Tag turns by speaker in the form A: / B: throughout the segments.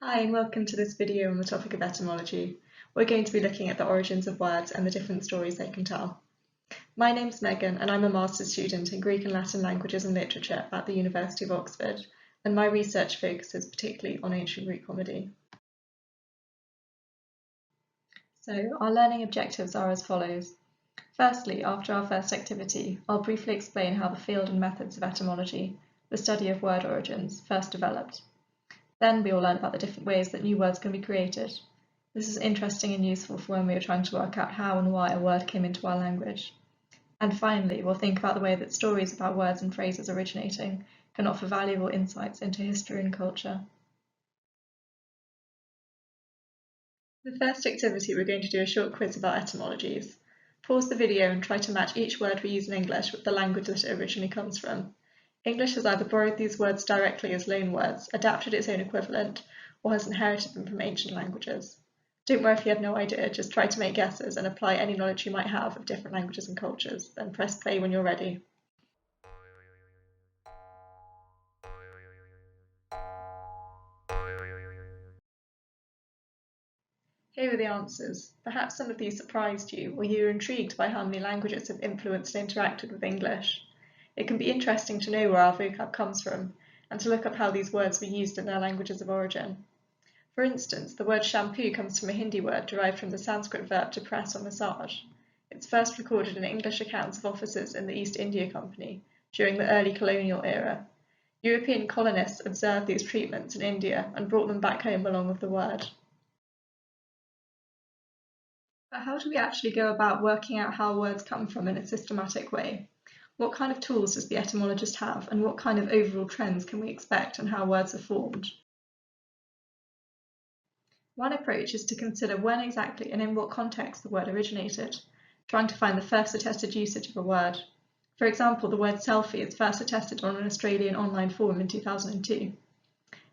A: Hi and welcome to this video on the topic of etymology. We're going to be looking at the origins of words and the different stories they can tell. My name's Megan and I'm a master's student in Greek and Latin languages and literature at the University of Oxford, and my research focuses particularly on ancient Greek comedy. So our learning objectives are as follows. Firstly, after our first activity, I'll briefly explain how the field and methods of etymology, the study of word origins, first developed. Then we will learn about the different ways that new words can be created. This is interesting and useful for when we are trying to work out how and why a word came into our language. And finally, we'll think about the way that stories about words and phrases originating can offer valuable insights into history and culture. For the first activity, we're going to do a short quiz about etymologies. Pause the video and try to match each word we use in English with the language that it originally comes from. English has either borrowed these words directly as loanwords, adapted its own equivalent, or has inherited them from ancient languages. Don't worry if you have no idea, just try to make guesses and apply any knowledge you might have of different languages and cultures, then press play when you're ready. Here are the answers. Perhaps some of these surprised you, or you were intrigued by how many languages have influenced and interacted with English. It can be interesting to know where our vocab comes from, and to look up how these words were used in their languages of origin. For instance, the word shampoo comes from a Hindi word derived from the Sanskrit verb to press or massage. It's first recorded in English accounts of officers in the East India Company during the early colonial era. European colonists observed these treatments in India and brought them back home along with the word. But how do we actually go about working out how words come from in a systematic way? What kind of tools does the etymologist have, and what kind of overall trends can we expect on how words are formed? One approach is to consider when exactly and in what context the word originated, trying to find the first attested usage of a word. For example, the word selfie is first attested on an Australian online forum in 2002.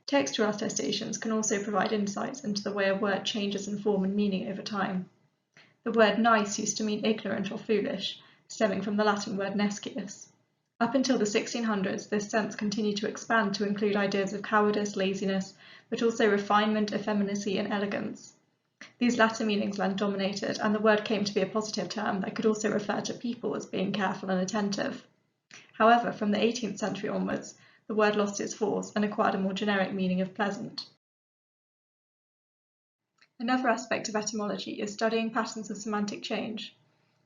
A: Textual attestations can also provide insights into the way a word changes in form and meaning over time. The word nice used to mean ignorant or foolish, stemming from the Latin word nescius. Up until the 1600s, this sense continued to expand to include ideas of cowardice, laziness, but also refinement, effeminacy, and elegance. These latter meanings then dominated, and the word came to be a positive term that could also refer to people as being careful and attentive. However, from the 18th century onwards, the word lost its force and acquired a more generic meaning of pleasant. Another aspect of etymology is studying patterns of semantic change.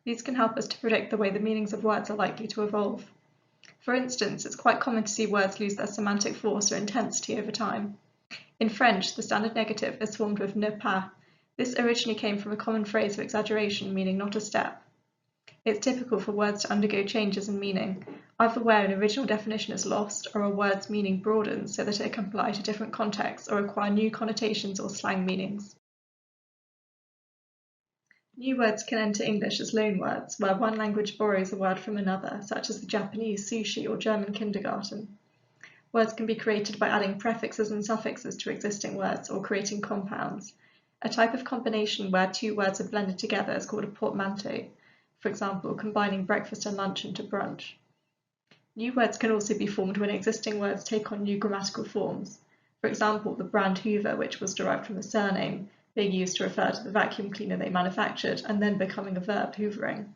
A: These can help us to predict the way the meanings of words are likely to evolve. For instance, it's quite common to see words lose their semantic force or intensity over time. In French, the standard negative is formed with ne pas. This originally came from a common phrase of exaggeration meaning not a step. It's typical for words to undergo changes in meaning, either where an original definition is lost or a word's meaning broadens so that it can apply to different contexts or acquire new connotations or slang meanings. New words can enter English as loanwords, where one language borrows a word from another, such as the Japanese sushi or German kindergarten. Words can be created by adding prefixes and suffixes to existing words or creating compounds. A type of combination where two words are blended together is called a portmanteau, for example, combining breakfast and lunch into brunch. New words can also be formed when existing words take on new grammatical forms. For example, the brand Hoover, which was derived from a surname, being used to refer to the vacuum cleaner they manufactured and then becoming a verb, hoovering.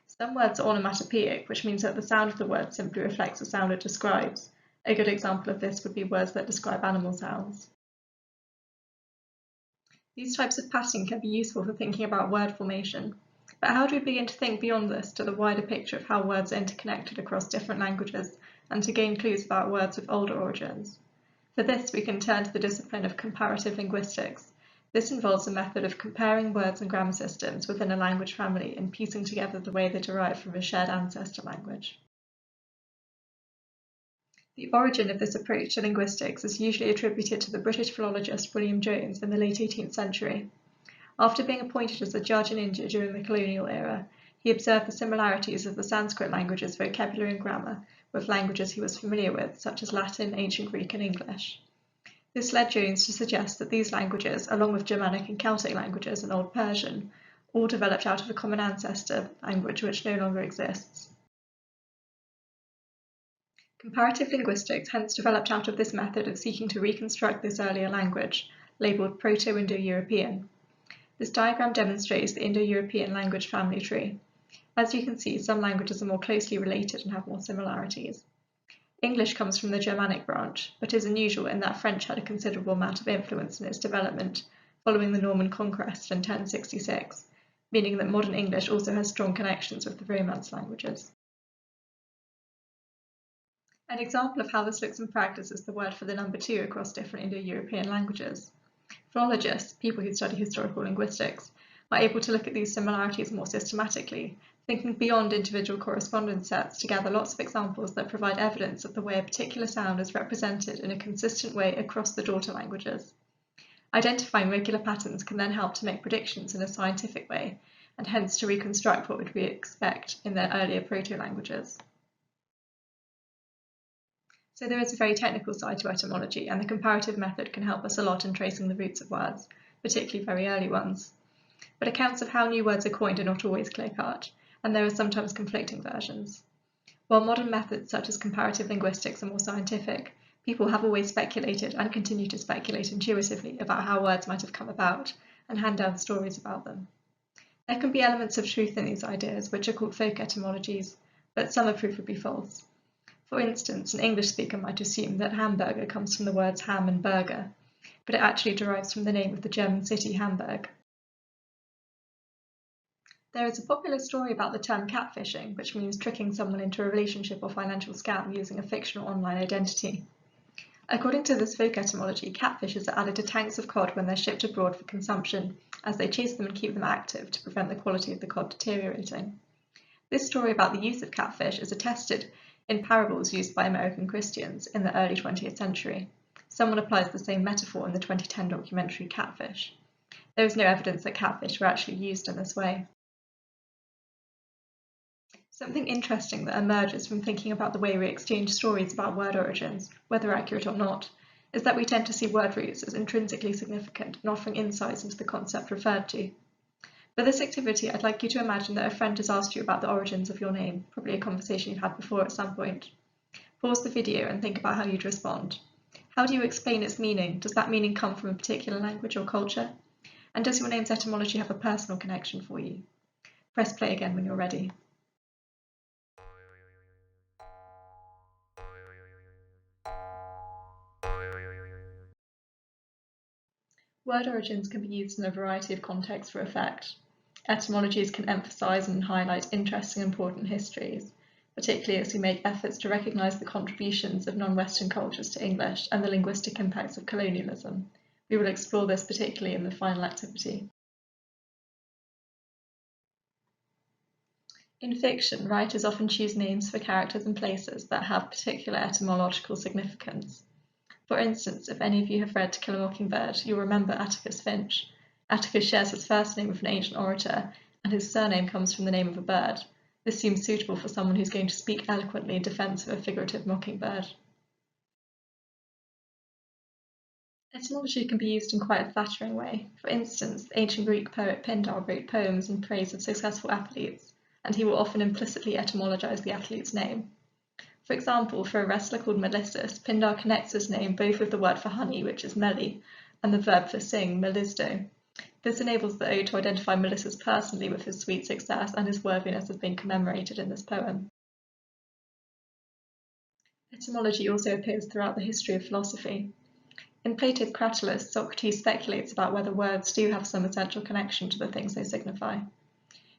A: Some words are onomatopoeic, which means that the sound of the word simply reflects the sound it describes. A good example of this would be words that describe animal sounds. These types of pattern can be useful for thinking about word formation, but how do we begin to think beyond this to the wider picture of how words are interconnected across different languages and to gain clues about words with older origins? For this, we can turn to the discipline of comparative linguistics. This involves a method of comparing words and grammar systems within a language family and piecing together the way they derive from a shared ancestor language. The origin of this approach to linguistics is usually attributed to the British philologist William Jones in the late 18th century. After being appointed as a judge in India during the colonial era, he observed the similarities of the Sanskrit language's vocabulary and grammar with languages he was familiar with, such as Latin, Ancient Greek, and English. This led Jones to suggest that these languages, along with Germanic and Celtic languages and Old Persian, all developed out of a common ancestor language which no longer exists. Comparative linguistics hence developed out of this method of seeking to reconstruct this earlier language, labelled Proto-Indo-European. This diagram demonstrates the Indo-European language family tree. As you can see, some languages are more closely related and have more similarities. English comes from the Germanic branch, but is unusual in that French had a considerable amount of influence in its development following the Norman conquest in 1066, meaning that modern English also has strong connections with the Romance languages. An example of how this looks in practice is the word for the number 2 across different Indo-European languages. Philologists, people who study historical linguistics, are able to look at these similarities more systematically, thinking beyond individual correspondence sets to gather lots of examples that provide evidence of the way a particular sound is represented in a consistent way across the daughter languages. Identifying regular patterns can then help to make predictions in a scientific way, and hence to reconstruct what would we expect in their earlier proto-languages. So there is a very technical side to etymology, and the comparative method can help us a lot in tracing the roots of words, particularly very early ones. But accounts of how new words are coined are not always clear-cut, and there are sometimes conflicting versions. While modern methods such as comparative linguistics are more scientific, people have always speculated and continue to speculate intuitively about how words might have come about and hand down stories about them. There can be elements of truth in these ideas, which are called folk etymologies, but some are proved to be false. For instance, an English speaker might assume that hamburger comes from the words ham and burger, but it actually derives from the name of the German city Hamburg. There is a popular story about the term catfishing, which means tricking someone into a relationship or financial scam using a fictional online identity. According to this folk etymology, catfishes are added to tanks of cod when they're shipped abroad for consumption, as they chase them and keep them active to prevent the quality of the cod deteriorating. This story about the use of catfish is attested in parables used by American Christians in the early 20th century. Someone applies the same metaphor in the 2010 documentary Catfish. There is no evidence that catfish were actually used in this way. Something interesting that emerges from thinking about the way we exchange stories about word origins, whether accurate or not, is that we tend to see word roots as intrinsically significant and offering insights into the concept referred to. For this activity, I'd like you to imagine that a friend has asked you about the origins of your name, probably a conversation you've had before at some point. Pause the video and think about how you'd respond. How do you explain its meaning? Does that meaning come from a particular language or culture? And does your name's etymology have a personal connection for you? Press play again when you're ready. Word origins can be used in a variety of contexts for effect. Etymologies can emphasise and highlight interesting and important histories, particularly as we make efforts to recognise the contributions of non-Western cultures to English and the linguistic impacts of colonialism. We will explore this particularly in the final activity. In fiction, writers often choose names for characters and places that have particular etymological significance. For instance, if any of you have read To Kill a Mockingbird, you'll remember Atticus Finch. Atticus shares his first name with an ancient orator, and his surname comes from the name of a bird. This seems suitable for someone who's going to speak eloquently in defence of a figurative mockingbird. Etymology can be used in quite a flattering way. For instance, the ancient Greek poet Pindar wrote poems in praise of successful athletes, and he will often implicitly etymologize the athlete's name. For example, for a wrestler called Melissus, Pindar connects his name both with the word for honey, which is meli, and the verb for sing, melisdo. This enables the ode to identify Melissus personally with his sweet success and his worthiness as being commemorated in this poem. Etymology also appears throughout the history of philosophy. In Plato's Cratylus, Socrates speculates about whether words do have some essential connection to the things they signify.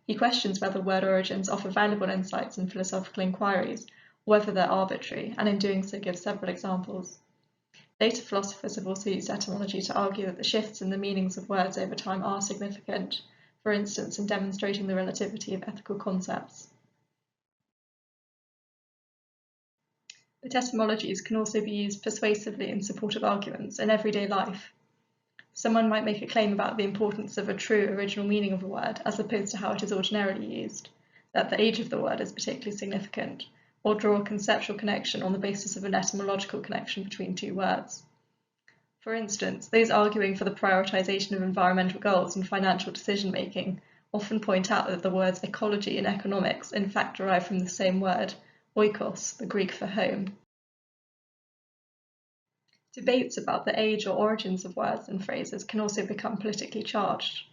A: He questions whether word origins offer valuable insights in philosophical inquiries, or whether they're arbitrary, and in doing so gives several examples. Later philosophers have also used etymology to argue that the shifts in the meanings of words over time are significant, for instance in demonstrating the relativity of ethical concepts. But etymologies can also be used persuasively in support of arguments in everyday life. Someone might make a claim about the importance of a true original meaning of a word as opposed to how it is ordinarily used, that the age of the word is particularly significant, or draw a conceptual connection on the basis of an etymological connection between two words. For instance, those arguing for the prioritization of environmental goals in financial decision-making often point out that the words ecology and economics in fact derive from the same word, oikos, the Greek for home. Debates about the age or origins of words and phrases can also become politically charged.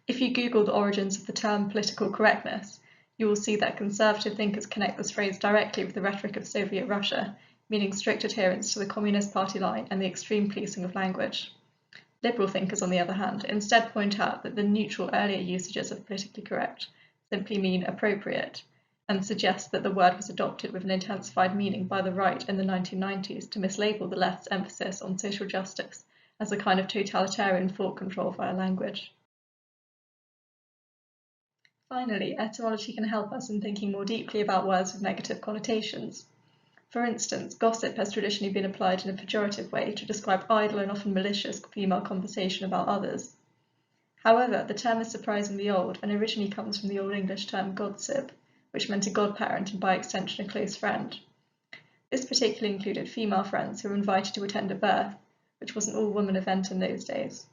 A: If you Google the origins of the term political correctness, you will see that conservative thinkers connect this phrase directly with the rhetoric of Soviet Russia, meaning strict adherence to the Communist Party line and the extreme policing of language. Liberal thinkers, on the other hand, instead point out that the neutral earlier usages of politically correct simply mean appropriate, and suggest that the word was adopted with an intensified meaning by the right in the 1990s to mislabel the left's emphasis on social justice as a kind of totalitarian thought control via language. Finally, etymology can help us in thinking more deeply about words with negative connotations. For instance, gossip has traditionally been applied in a pejorative way to describe idle and often malicious female conversation about others. However, the term is surprisingly old and originally comes from the Old English term godsip, which meant a godparent and by extension a close friend. This particularly included female friends who were invited to attend a birth, which was an all-woman event in those days.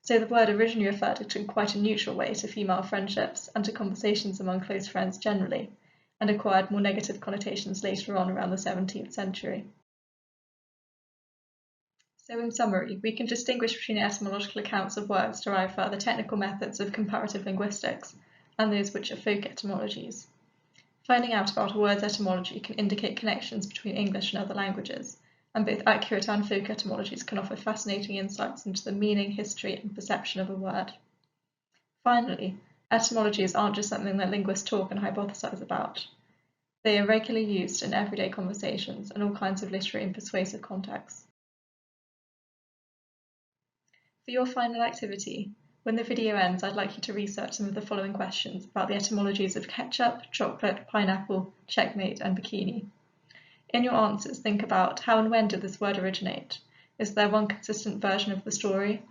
A: So the word originally referred in quite a neutral way to female friendships and to conversations among close friends generally, and acquired more negative connotations later on around the 17th century. So in summary, we can distinguish between etymological accounts of words derived via the technical methods of comparative linguistics and those which are folk etymologies. Finding out about a word's etymology can indicate connections between English and other languages, and both accurate and folk etymologies can offer fascinating insights into the meaning, history, and perception of a word. Finally, etymologies aren't just something that linguists talk and hypothesize about. They are regularly used in everyday conversations and all kinds of literary and persuasive contexts. For your final activity, when the video ends, I'd like you to research some of the following questions about the etymologies of ketchup, chocolate, pineapple, checkmate, and bikini. In your answers, think about how and when did this word originate? Is there one consistent version of the story?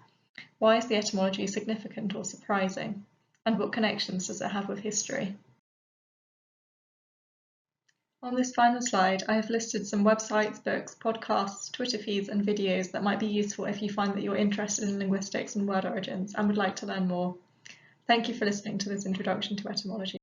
A: Why is the etymology significant or surprising? And what connections does it have with history? On this final slide, I have listed some websites, books, podcasts, Twitter feeds, and videos that might be useful if you find that you're interested in linguistics and word origins and would like to learn more. Thank you for listening to this introduction to etymology.